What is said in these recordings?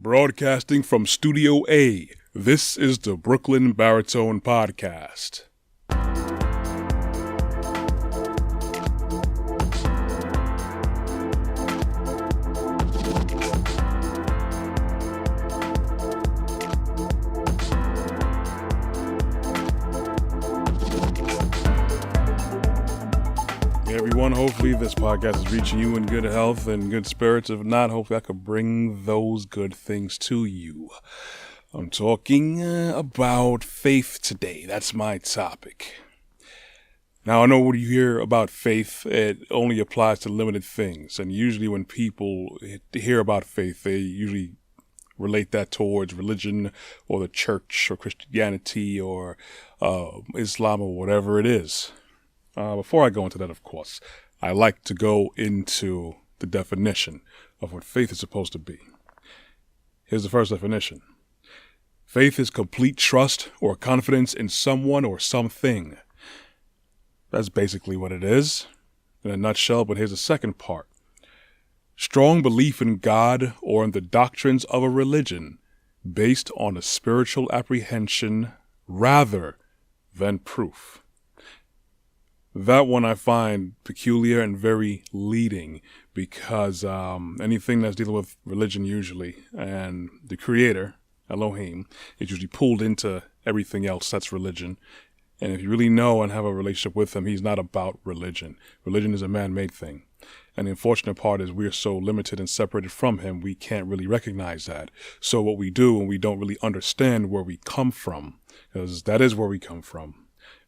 Broadcasting from Studio A, this is the Brooklyn Baritone Podcast. Everyone, hopefully this podcast is reaching you in good health and good spirits. If not, hopefully I could bring those good things to you. I'm talking about faith today. That's my topic. Now, I know when you hear about faith, it only applies to limited things. And usually when people hear about faith, they usually relate that towards religion or the church or Christianity or Islam or whatever it is. Before I go into that, of course, I like to go into the definition of what faith is supposed to be. Here's the first definition. Faith is complete trust or confidence in someone or something. That's basically what it is in a nutshell, but here's the second part. Strong belief in God or in the doctrines of a religion based on a spiritual apprehension rather than proof. That one I find peculiar and very leading because anything that's dealing with religion usually and the creator, Elohim, is usually pulled into everything else that's religion. And if you really know and have a relationship with him, he's not about religion. Religion is a man-made thing. And the unfortunate part is we're so limited and separated from him, we can't really recognize that. So what we do when we don't really understand where we come from, because that is where we come from,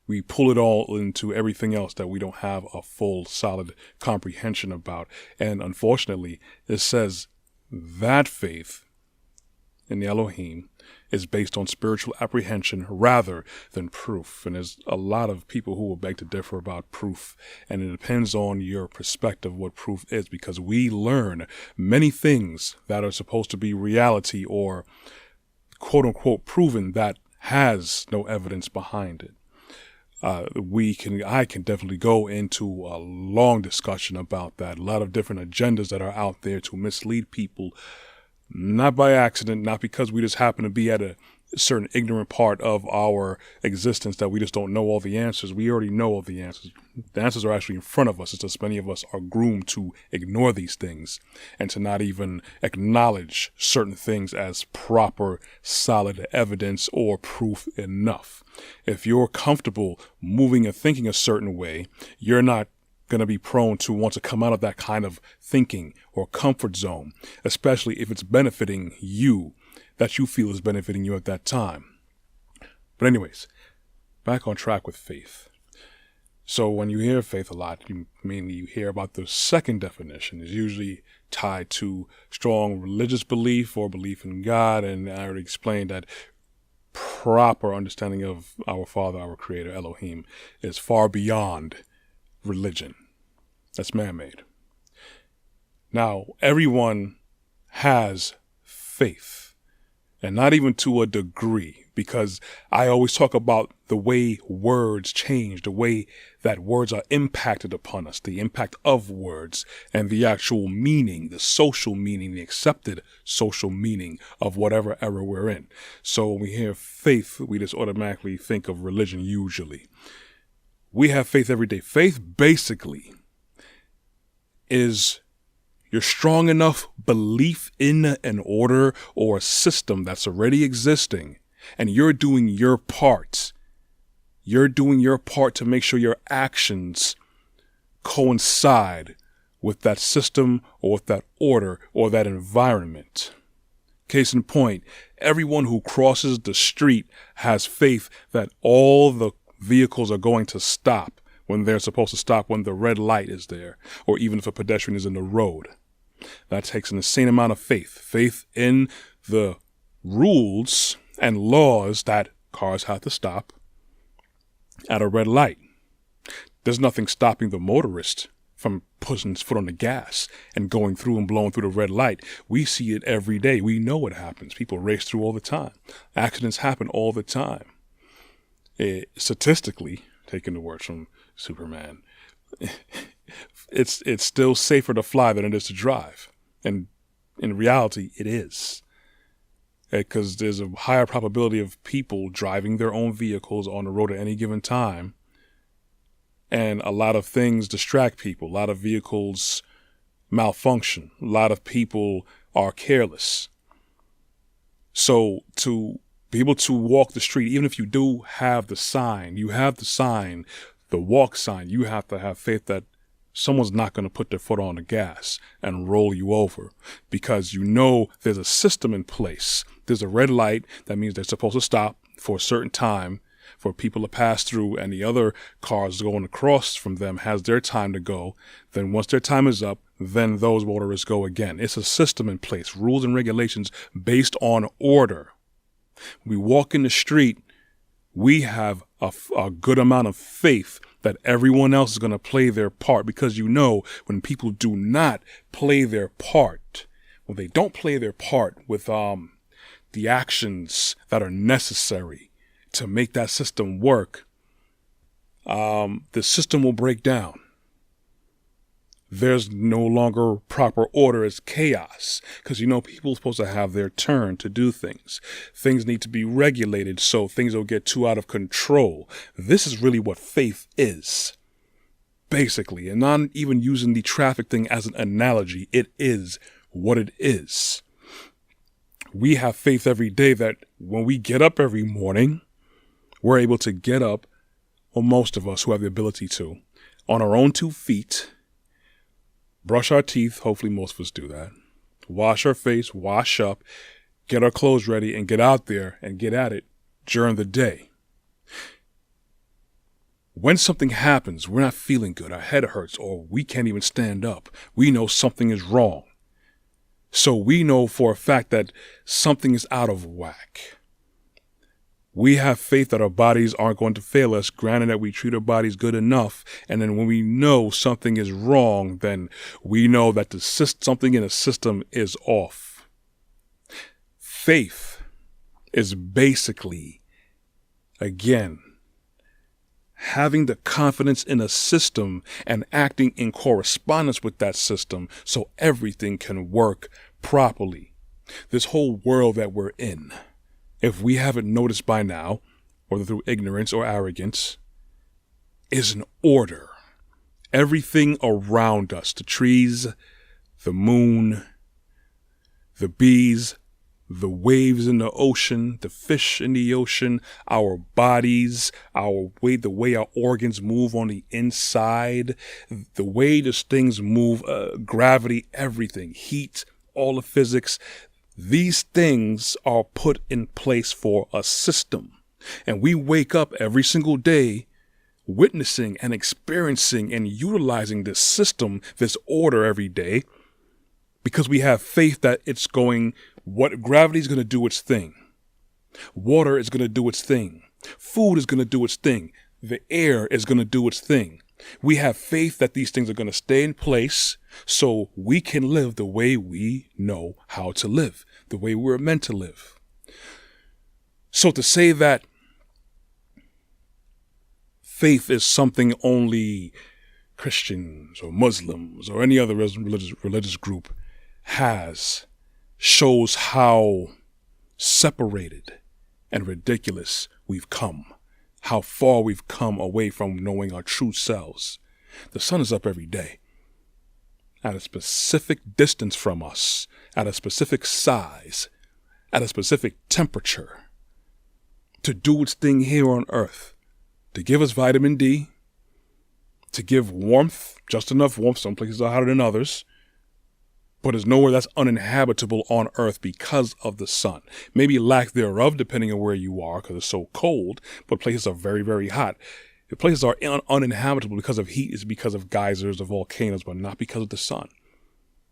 we pull it all into everything else that we don't have a full, solid comprehension about. And unfortunately, it says that faith in the Elohim is based on spiritual apprehension rather than proof. And there's a lot of people who will beg to differ about proof. And it depends on your perspective what proof is, because we learn many things that are supposed to be reality or quote unquote proven that has no evidence behind it. I can definitely go into a long discussion about that. A lot of different agendas that are out there to mislead people, not by accident, not because we just happen to be at a certain ignorant part of our existence that we just don't know all the answers. We already know all the answers. The answers are actually in front of us. It's just many of us are groomed to ignore these things and to not even acknowledge certain things as proper, solid evidence or proof enough. If you're comfortable moving and thinking a certain way, you're not going to be prone to want to come out of that kind of thinking or comfort zone, especially if it's benefiting you, that you feel is benefiting you at that time. But anyways, back on track with faith. So when you hear faith a lot, you hear about the second definition. Is usually tied to strong religious belief or belief in God. And I already explained that proper understanding of our Father, our Creator, Elohim, is far beyond religion. That's man-made. Now, everyone has faith. And not even to a degree, because I always talk about the way words change, the way that words are impacted upon us, the impact of words and the actual meaning, the social meaning, the accepted social meaning of whatever era we're in. So when we hear faith, we just automatically think of religion usually. We have faith every day. Faith basically is your strong enough belief in an order or a system that's already existing, and you're doing your part. You're doing your part to make sure your actions coincide with that system or with that order or that environment. Case in point, everyone who crosses the street has faith that all the vehicles are going to stop when they're supposed to stop when the red light is there, or even if a pedestrian is in the road. That takes an insane amount of faith in the rules and laws that cars have to stop at a red light. There's nothing stopping the motorist from pushing his foot on the gas and going through and blowing through the red light. We see it every day. We know what happens. People race through all the time. Accidents happen all the time. Statistically, taking the words from Superman, it's still safer to fly than it is to drive. And in reality, it is. because there's a higher probability of people driving their own vehicles on the road at any given time. And a lot of things distract people. A lot of vehicles malfunction. A lot of people are careless. So to be able to walk the street, even if you do have the sign, the walk sign, you have to have faith that someone's not going to put their foot on the gas and roll you over, because you know there's a system in place. There's a red light. That means they're supposed to stop for a certain time for people to pass through, and the other cars going across from them has their time to go. Then once their time is up, then those motorists go again. It's a system in place, rules and regulations based on order. We walk in the street, we have a good amount of faith that everyone else is going to play their part, because you know when people do not play their part, when they don't play their part with the actions that are necessary to make that system work, the system will break down. There's no longer proper order. It's chaos, because you know people are supposed to have their turn to do things. Things need to be regulated so things don't get too out of control. This is really what faith is, basically, and not even using the traffic thing as an analogy. It is what it is. We have faith every day that when we get up every morning, we're able to get up, or most of us who have the ability to, on our own 2 feet, brush our teeth. Hopefully most of us do that. Wash our face, wash up, get our clothes ready, and get out there and get at it during the day. When something happens, we're not feeling good, our head hurts, or we can't even stand up, we know something is wrong. So we know for a fact that something is out of whack. We have faith that our bodies aren't going to fail us, granted that we treat our bodies good enough. And then when we know something is wrong, then we know that something in the system is off. Faith is basically, again, having the confidence in a system and acting in correspondence with that system so everything can work properly. This whole world that we're in, if we haven't noticed by now, or through ignorance or arrogance, is an order. Everything around us, the trees, the moon, the bees, the waves in the ocean, the fish in the ocean, our bodies, the way our organs move on the inside, the way these things move, gravity, everything, heat, all the physics. These things are put in place for a system. And we wake up every single day witnessing and experiencing and utilizing this system, this order every day, because we have faith that gravity is going to do its thing. Water is going to do its thing. Food is going to do its thing. The air is going to do its thing. We have faith that these things are going to stay in place so we can live the way we know how to live, the way we're meant to live. So to say that faith is something only Christians or Muslims or any other religious group has shows how separated and ridiculous we've come. How far we've come away from knowing our true selves. The sun is up every day at a specific distance from us, at a specific size, at a specific temperature, to do its thing here on earth, to give us vitamin D, to give warmth, just enough warmth. Some places are hotter than others, but there's nowhere that's uninhabitable on earth because of the sun. Maybe lack thereof, depending on where you are, because it's so cold, but places are very, very hot. The places are uninhabitable because of heat is because of geysers or volcanoes, but not because of the sun.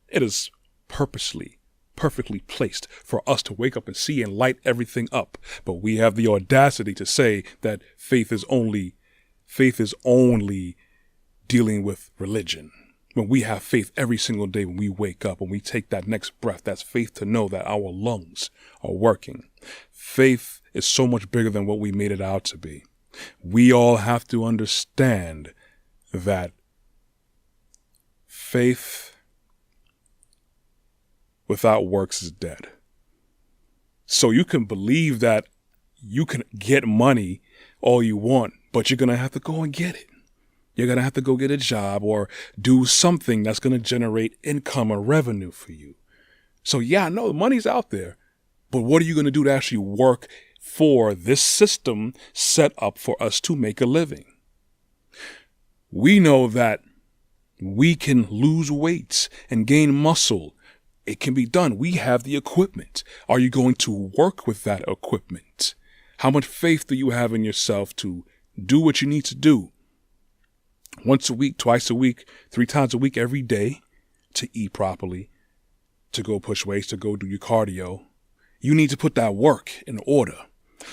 It is perfectly placed for us to wake up and see and light everything up. But we have the audacity to say that faith is only dealing with religion. When we have faith every single day when we wake up, when we take that next breath, that's faith to know that our lungs are working. Faith is so much bigger than what we made it out to be. We all have to understand that faith without works is dead. So you can believe that you can get money all you want, but you're going to have to go and get it. You're going to have to go get a job or do something that's going to generate income or revenue for you. So yeah, I know the money's out there, but what are you going to do to actually work for this system set up for us to make a living? We know that we can lose weight and gain muscle. It can be done. We have the equipment. Are you going to work with that equipment? How much faith do you have in yourself to do what you need to do? Once a week, twice a week, 3 times a week, every day, to eat properly, to go push weights, to go do your cardio. You need to put that work in order.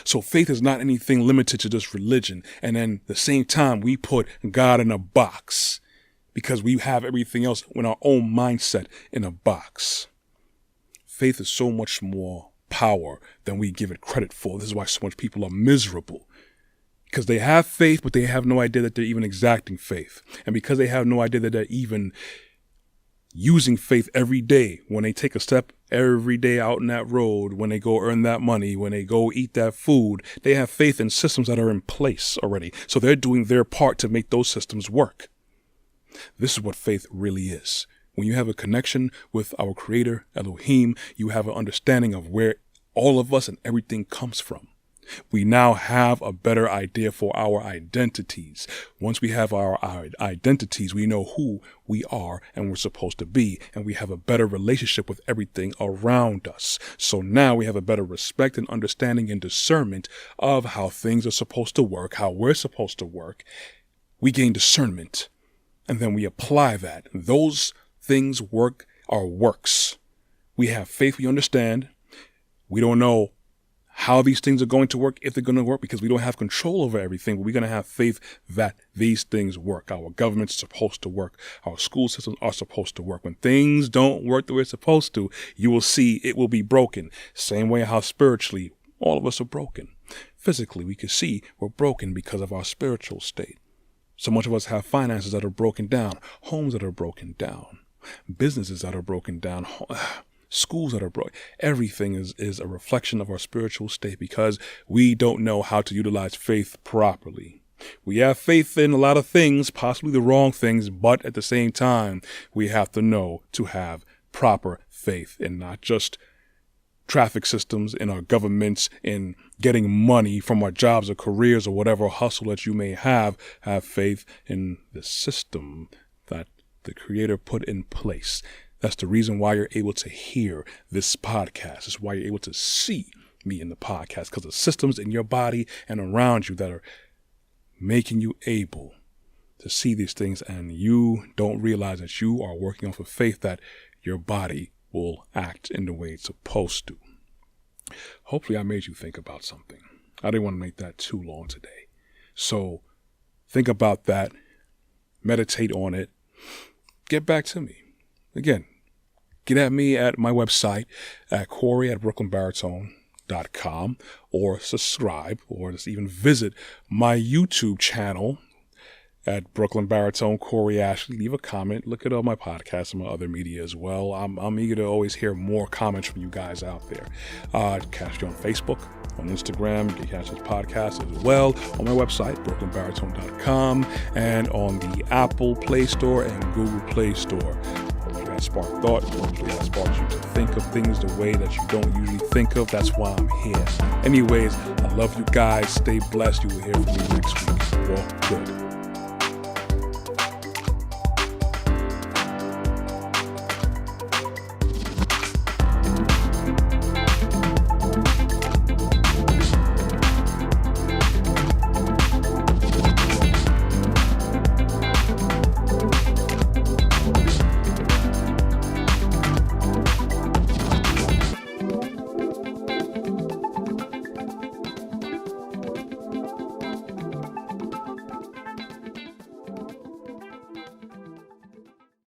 So faith is not anything limited to just religion. And then at the same time, we put God in a box because we have everything else in our own mindset in a box. Faith is so much more power than we give it credit for. This is why so much people are miserable. Because they have faith, but they have no idea that they're even exacting faith. And because they have no idea that they're even using faith every day, when they take a step every day out in that road, when they go earn that money, when they go eat that food, they have faith in systems that are in place already. So they're doing their part to make those systems work. This is what faith really is. When you have a connection with our Creator, Elohim, you have an understanding of where all of us and everything comes from. We now have a better idea for our identities. Once we have our identities, we know who we are and we're supposed to be, and we have a better relationship with everything around us. So now we have a better respect and understanding and discernment of how things are supposed to work, how we're supposed to work. We gain discernment, and then we apply that. Those things work are works. We have faith, we understand. We don't know how these things are going to work, if they're going to work, because we don't have control over everything, but we're going to have faith that these things work. Our government's supposed to work. Our school systems are supposed to work. When things don't work the way it's supposed to, you will see it will be broken. Same way how spiritually all of us are broken. Physically, we can see we're broken because of our spiritual state. So much of us have finances that are broken down, homes that are broken down, businesses that are broken down, schools that are broken. Everything is a reflection of our spiritual state because we don't know how to utilize faith properly. We have faith in a lot of things, possibly the wrong things, but at the same time, we have to know to have proper faith in not just traffic systems, in our governments, in getting money from our jobs or careers or whatever hustle that you may have faith in the system that the Creator put in place. That's the reason why you're able to hear this podcast. It's why you're able to see me in the podcast, because the systems in your body and around you that are making you able to see these things, and you don't realize that you are working off of faith that your body will act in the way it's supposed to. Hopefully I made you think about something. I didn't want to make that too long today. So think about that, meditate on it, get back to me. Again, get at me at my website at Corey@BrooklynBaritone.com, or subscribe, or just even visit my YouTube channel at Brooklyn Baritone, Corey Ashley. Leave a comment. Look at all my podcasts and my other media as well. I'm eager to always hear more comments from you guys out there. Catch you on Facebook, on Instagram. You can catch this podcast as well on my website, BrooklynBaritone.com, and on the Apple Play Store and Google Play Store. Hopefully that sparked thought. Hopefully that sparked you to think of things the way that you don't usually think of. That's why I'm here. Anyways, I love you guys. Stay blessed. You will hear from me next week. Walk good.